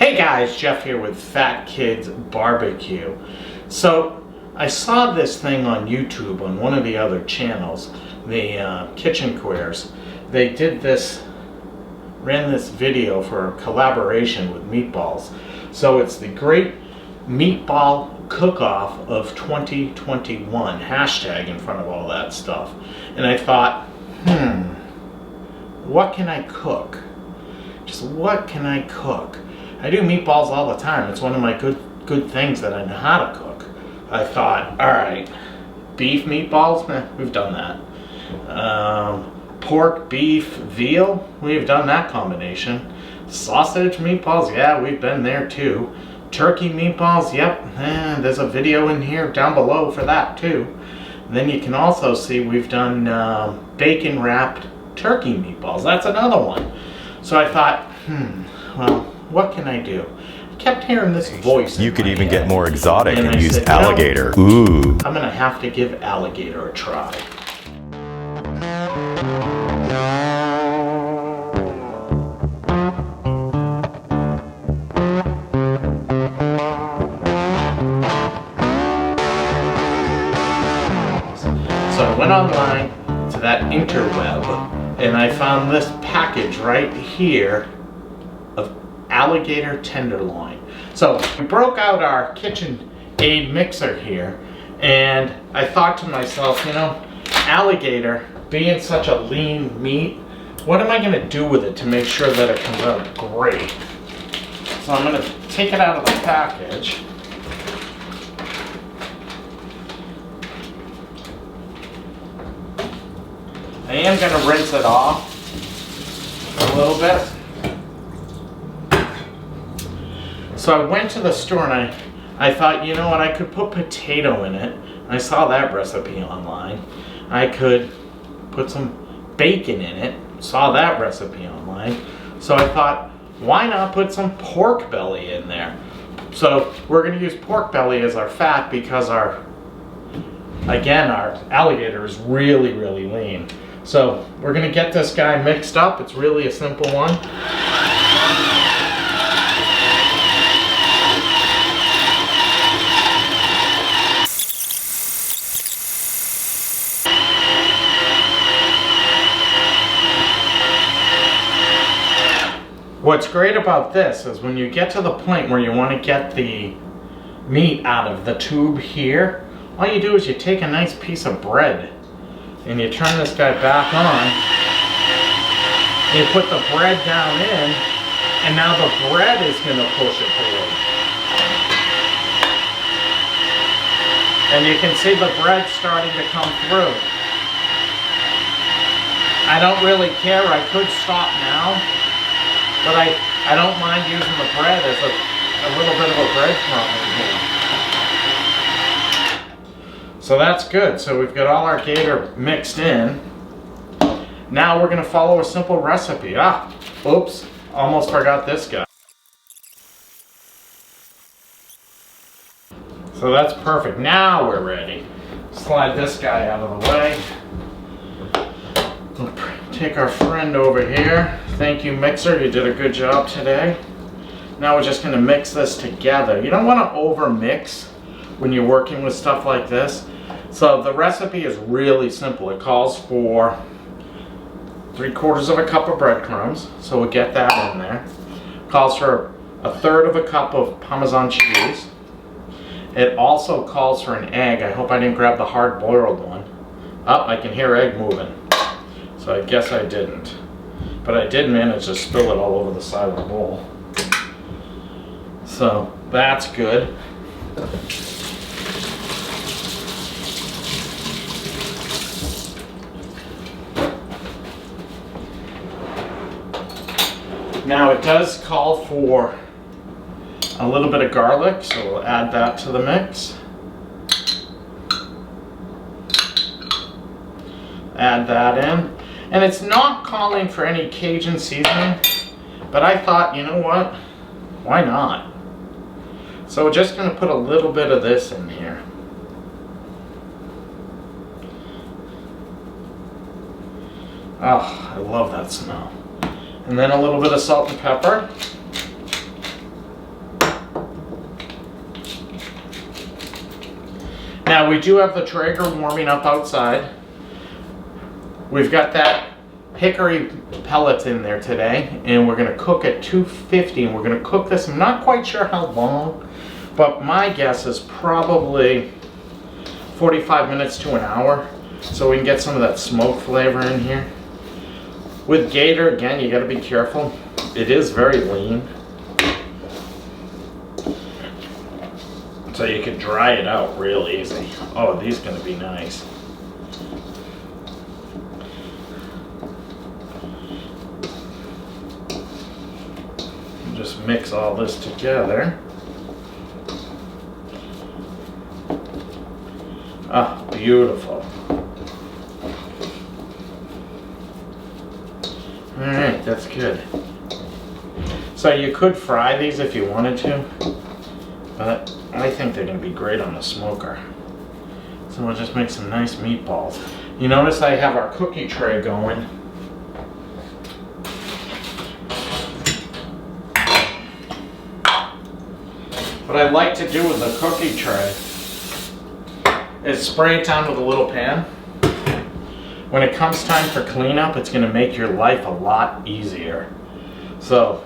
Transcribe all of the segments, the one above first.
Hey guys, Jeff here with Fat Kids Barbecue. So I saw this thing on YouTube on one of the other channels, the Kitchen Queers. They ran this video for a collaboration with Meatballs. So it's the Great Meatball Cook-Off of 2021, hashtag in front of all that stuff. And I thought, what can I cook? Just what can I cook? I do meatballs all the time. It's one of my good things that I know how to cook. I thought, all right, beef meatballs, we've done that. Pork, beef, veal, we've done that combination. Sausage meatballs, yeah, we've been there too. Turkey meatballs, yep, there's a video in here down below for that too. And then you can also see we've done bacon wrapped turkey meatballs. That's another one. So I thought, well, what can I do? I kept hearing this voice. You could even get more exotic and use said, alligator. Ooh. I'm gonna have to give alligator a try. So I went online to that interweb and I found this package right here of alligator tenderloin. So we broke out our KitchenAid mixer here and I thought to myself, you know, alligator being such a lean meat, what am I going to do with it to make sure that it comes out great? So I'm going to take it out of the package. I am going to rinse it off a little bit. So I went to the store and I thought, you know what, I could put potato in it. I saw that recipe online. I could put some bacon in it. Saw that recipe online. So I thought, why not put some pork belly in there? So we're going to use pork belly as our fat because our alligator is really, really lean. So we're going to get this guy mixed up. It's really a simple one. What's great about this is when you get to the point where you want to get the meat out of the tube here, all you do is you take a nice piece of bread and you turn this guy back on, you put the bread down in, and now the bread is going to push it through. And you can see the bread starting to come through. I don't really care, I could stop now, but I don't mind using the bread as a little bit of a breadcrumb in here. So that's good. So we've got all our gator mixed in. Now we're going to follow a simple recipe. Oops, almost forgot this guy. So that's perfect. Now we're ready. Slide this guy out of the way. We'll take our friend over here. Thank you, mixer. You did a good job today. Now we're just going to mix this together. You don't want to over mix when you're working with stuff like this. So the recipe is really simple. It calls for 3/4 of a cup of breadcrumbs, so we'll get that in there. It calls for 1/3 of a cup of Parmesan cheese. It also calls for an egg. I hope I didn't grab the hard-boiled one. Oh, I can hear egg moving, so I guess I didn't. But I did manage to spill it all over the side of the bowl. So that's good. Now it does call for a little bit of garlic, so we'll add that to the mix. Add that in. And it's not calling for any Cajun seasoning, but I thought, you know what? Why not? So we're just going to put a little bit of this in here. Oh, I love that smell. And then a little bit of salt and pepper. Now we do have the Traeger warming up outside. We've got that hickory pellets in there today, and we're gonna cook at 250, and we're gonna cook this. I'm not quite sure how long, but my guess is probably 45 minutes to an hour, so we can get some of that smoke flavor in here. With gator, again, you gotta be careful. It is very lean, so you can dry it out real easy. Oh, these are gonna be nice. Just mix all this together. Ah, beautiful. Alright, that's good. So you could fry these if you wanted to, but I think they're going to be great on the smoker. So we'll just make some nice meatballs. You notice I have our cookie tray going. What I like to do with the cookie tray is spray it down with a little pan. When it comes time for cleanup, it's going to make your life a lot easier. So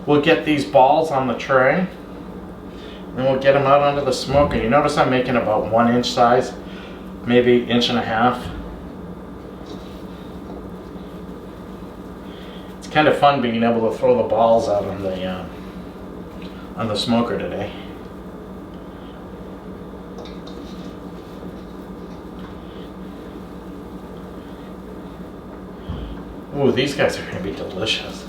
we'll get these balls on the tray, and we'll get them out onto the smoker. You notice I'm making about 1 inch size, maybe 1.5 inches. It's kind of fun being able to throw the balls out on the smoker today. Ooh, these guys are going to be delicious.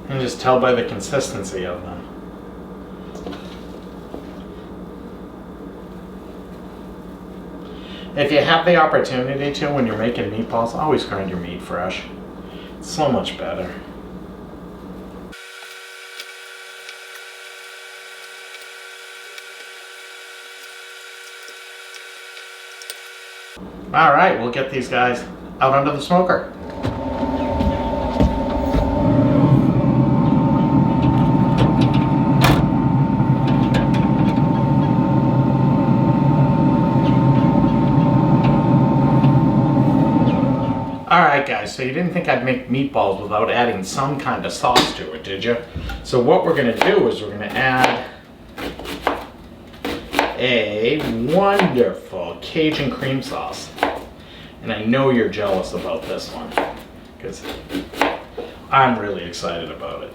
You can just tell by the consistency of them. If you have the opportunity to, when you're making meatballs, always grind your meat fresh. It's so much better. All right, we'll get these guys out under the smoker. All right, guys, so you didn't think I'd make meatballs without adding some kind of sauce to it, did you? So what we're gonna do is we're gonna add a wonderful Cajun cream sauce. And I know you're jealous about this one, because I'm really excited about it.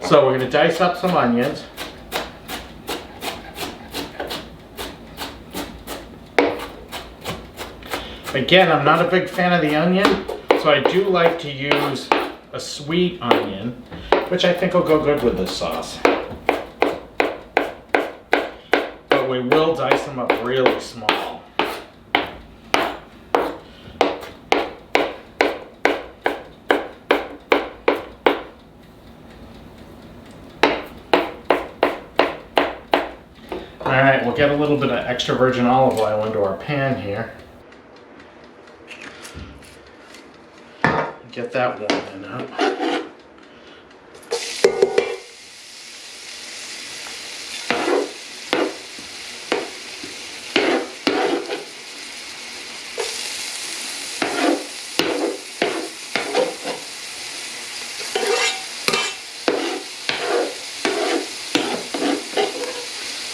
So we're going to dice up some onions. Again, I'm not a big fan of the onion, so I do like to use a sweet onion, which I think will go good with this sauce. But we will dice them up really small. Alright, we'll get a little bit of extra virgin olive oil into our pan here. Get that warming up.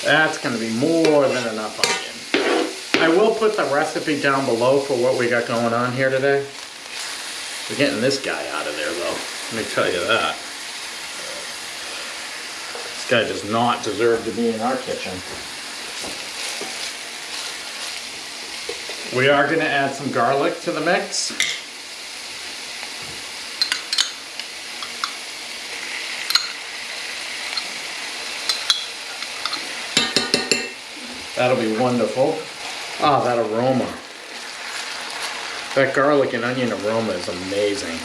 That's going to be more than enough onion. I will put the recipe down below for what we got going on here today. We're getting this guy out of there though, let me tell you that. This guy does not deserve to be in our kitchen. We are going to add some garlic to the mix. That'll be wonderful. Ah, that aroma. That garlic and onion aroma is amazing.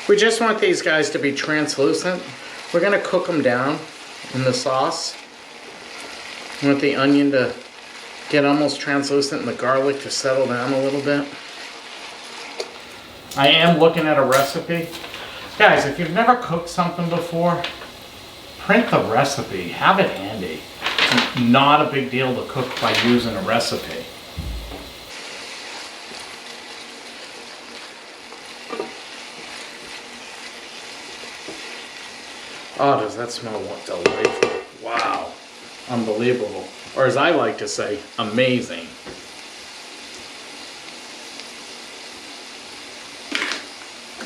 We just want these guys to be translucent. We're going to cook them down in the sauce. We want the onion to get almost translucent and the garlic to settle down a little bit. I am looking at a recipe. Guys, if you've never cooked something before, print the recipe, have it handy. It's not a big deal to cook by using a recipe. Oh, does that smell delightful? Wow, unbelievable. Or as I like to say, amazing.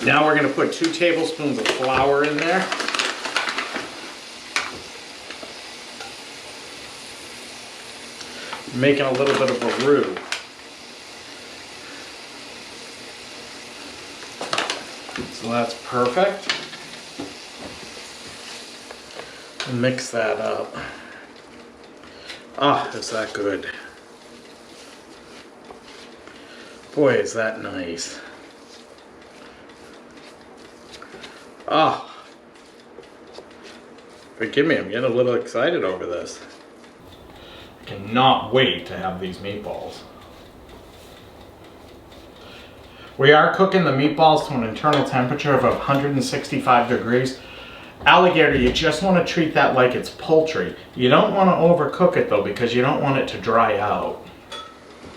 Now we're going to put 2 tablespoons of flour in there. Making a little bit of a roux. So that's perfect. Mix that up. Ah, is that good. Boy, is that nice. Ah. Forgive me, I'm getting a little excited over this. I cannot wait to have these meatballs. We are cooking the meatballs to an internal temperature of 165 degrees. Alligator, you just want to treat that like it's poultry. You don't want to overcook it though, because you don't want it to dry out.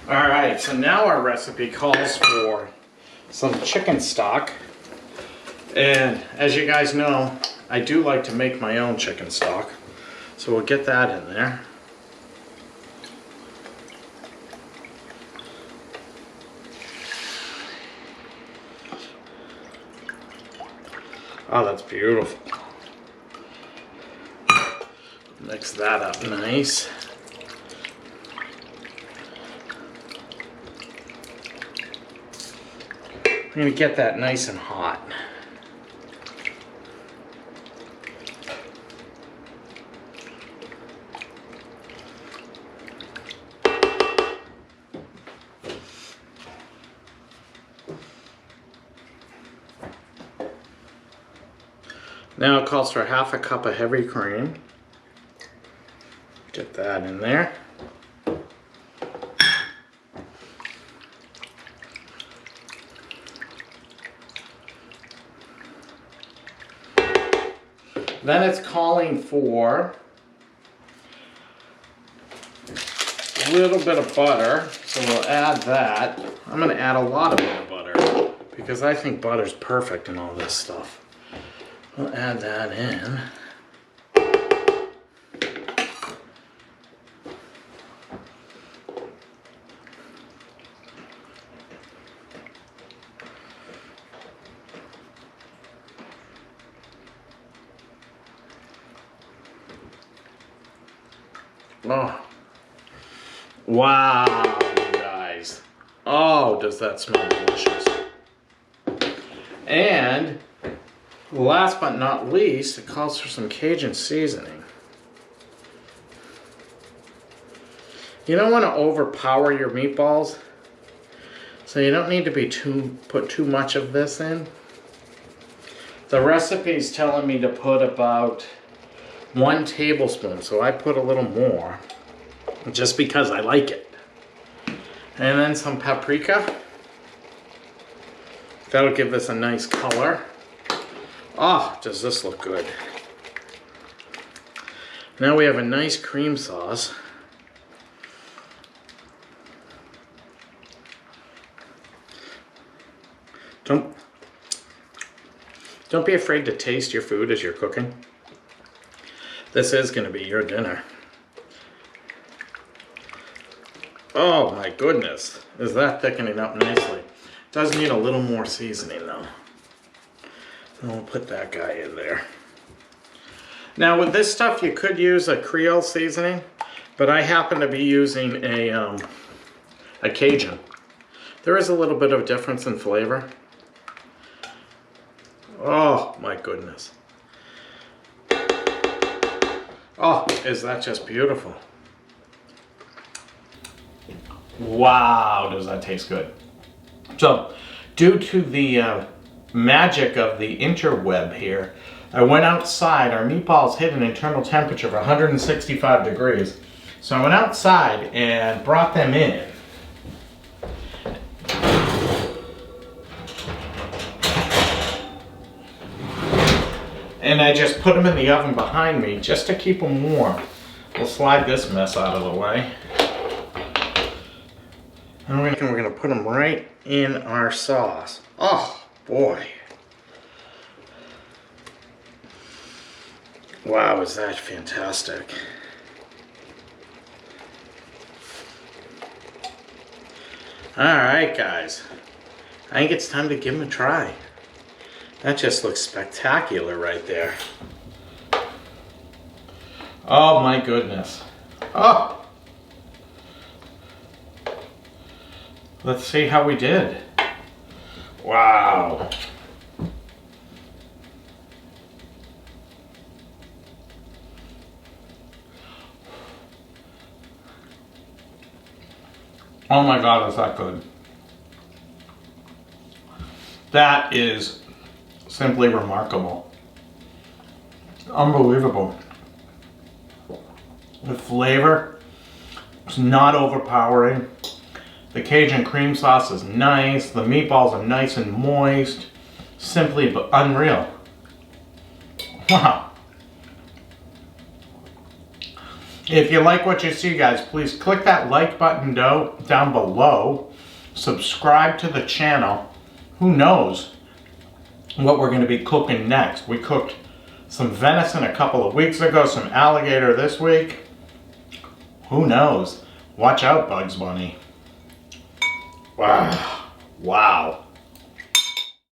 Alright, so now our recipe calls for some chicken stock. And as you guys know, I do like to make my own chicken stock. So we'll get that in there. Oh, that's beautiful. Mix that up nice. I'm going to get that nice and hot. Now it calls for ½ cup of heavy cream. Get that in there. Then it's calling for a little bit of butter, so we'll add that. I'm going to add a lot of bit of butter because I think butter's perfect in all this stuff. We'll add that in. Oh, wow, you guys. Oh, does that smell delicious. And last but not least, it calls for some Cajun seasoning. You don't want to overpower your meatballs, so you don't need to put too much of this in. The recipe's telling me to put about 1 tablespoon, so I put a little more, just because I like it. And then some paprika. That'll give this a nice color. Oh, does this look good. Now we have a nice cream sauce. Don't be afraid to taste your food as you're cooking. This is going to be your dinner. Oh my goodness, is that thickening up nicely. Does need a little more seasoning though. So we'll put that guy in there. Now with this stuff you could use a Creole seasoning, but I happen to be using a Cajun. There is a little bit of difference in flavor. Oh my goodness. Oh, is that just beautiful. Wow, does that taste good. So, due to the magic of the interweb here, I went outside. Our meatballs hit an internal temperature of 165 degrees. So I went outside and brought them in. And I just put them in the oven behind me just to keep them warm. We'll slide this mess out of the way. And we're gonna put them right in our sauce. Oh boy. Wow, is that fantastic. Alright guys, I think it's time to give them a try. That just looks spectacular right there. Oh my goodness. Oh! Let's see how we did. Wow. Oh my God, is that good. That is simply remarkable. Unbelievable. The flavor is not overpowering. The Cajun cream sauce is nice. The meatballs are nice and moist. Simply but unreal. Wow. If you like what you see, guys, please click that like button down below. Subscribe to the channel. Who knows what we're going to be cooking next? We cooked some venison a couple of weeks ago, some alligator this week. Who knows? Watch out, Bugs Bunny. Wow. Wow.